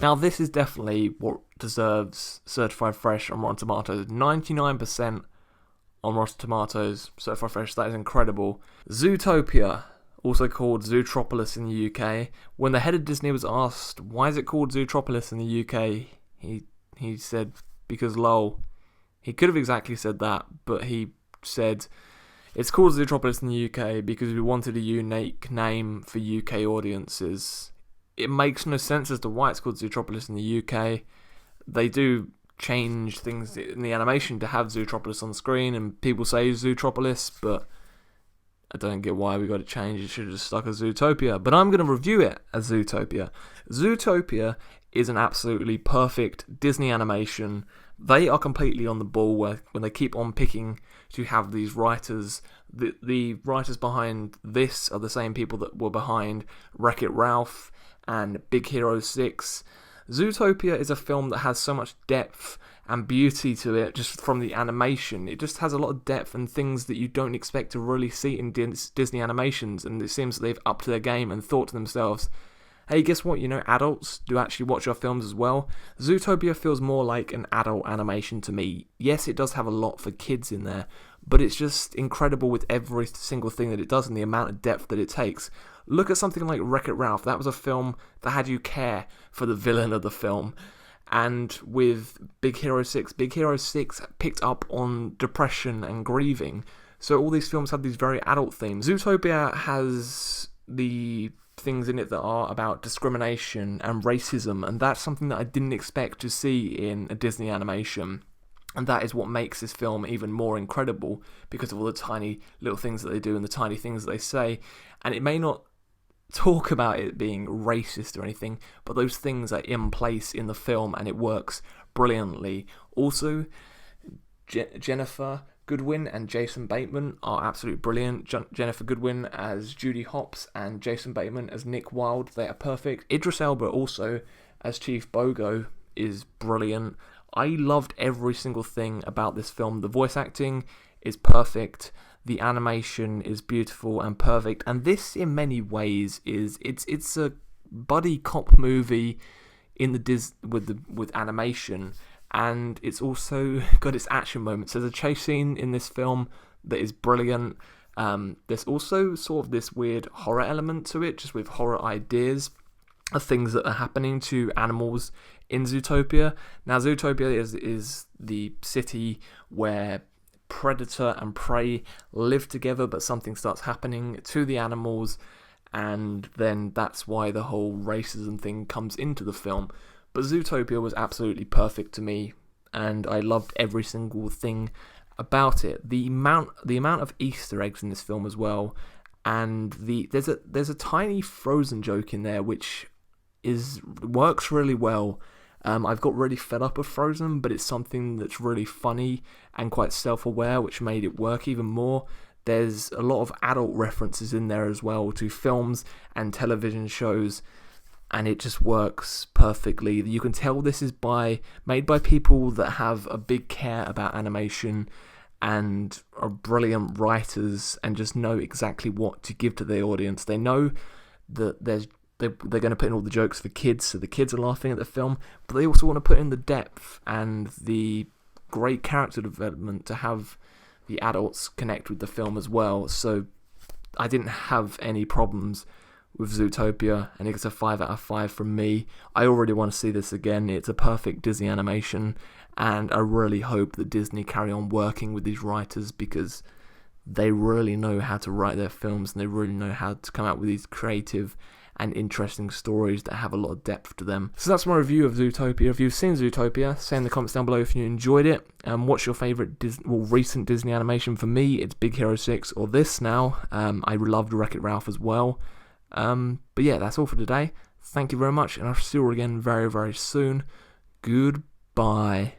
Now, this is definitely what deserves Certified Fresh on Rotten Tomatoes. 99% on Rotten Tomatoes, Certified Fresh. That is incredible. Zootopia, also called Zootropolis in the UK. When the head of Disney was asked, why is it called Zootropolis in the UK, he said, because lol. He could have exactly said that, but he said, it's called Zootropolis in the UK because we wanted a unique name for UK audiences. It makes no sense as to why it's called Zootropolis in the UK. They do change things in the animation to have Zootropolis on the screen, and people say Zootropolis, but I don't get why we got to change. It should have just stuck as Zootopia. But I'm going to review it as Zootopia. Zootopia is an absolutely perfect Disney animation. They are completely on the ball when they keep on picking to have these writers. The writers behind this are the same people that were behind Wreck-It Ralph and Big Hero 6. Zootopia is a film that has so much depth and beauty to it just from the animation. It just has a lot of depth and things that you don't expect to really see in Disney animations, and it seems that they've upped their game and thought to themselves, hey, guess what, adults do actually watch our films as well. Zootopia feels more like an adult animation to me. Yes, it does have a lot for kids in there, but it's just incredible with every single thing that it does and the amount of depth that it takes. Look at something like Wreck-It Ralph. That was a film that had you care for the villain of the film. And with Big Hero 6 picked up on depression and grieving. So all these films have these very adult themes. Zootopia has the things in it that are about discrimination and racism, and that's something that I didn't expect to see in a Disney animation. And that is what makes this film even more incredible, because of all the tiny little things that they do and the tiny things that they say. And it may not talk about it being racist or anything, but those things are in place in the film and it works brilliantly. Also, Jennifer Goodwin and Jason Bateman are absolutely brilliant. Jennifer Goodwin as Judy Hopps and Jason Bateman as Nick Wilde, they are perfect. Idris Elba also as Chief Bogo is brilliant. I loved every single thing about this film. The voice acting is perfect. The animation is beautiful and perfect, and this, in many ways, it's a buddy cop movie in the with animation, and it's also got its action moments. There's a chase scene in this film that is brilliant. There's also sort of this weird horror element to it, just with horror ideas of things that are happening to animals in Zootopia. Now, Zootopia is the city where predator and prey live together, but something starts happening to the animals, and then that's why the whole racism thing comes into the film. But Zootopia was absolutely perfect to me, and I loved every single thing about it. The amount of Easter eggs in this film as well, and there's a tiny Frozen joke in there which works really well. I've got really fed up of Frozen, but it's something that's really funny and quite self-aware, which made it work even more. There's a lot of adult references in there as well to films and television shows, and it just works perfectly. You can tell this is made by people that have a big care about animation and are brilliant writers and just know exactly what to give to their audience. They know that they're going to put in all the jokes for kids, so the kids are laughing at the film, but they also want to put in the depth and the great character development to have the adults connect with the film as well. So I didn't have any problems with Zootopia, and it's a 5 out of 5 from me. I already want to see this again. It's a perfect Disney animation, and I really hope that Disney carry on working with these writers, because they really know how to write their films, and they really know how to come out with these creative and interesting stories that have a lot of depth to them. So that's my review of Zootopia. If you've seen Zootopia, say in the comments down below if you enjoyed it. What's your favourite recent Disney animation? For me, it's Big Hero 6 or this now. I loved Wreck-It Ralph as well. But yeah, that's all for today. Thank you very much, and I'll see you all again very, very soon. Goodbye.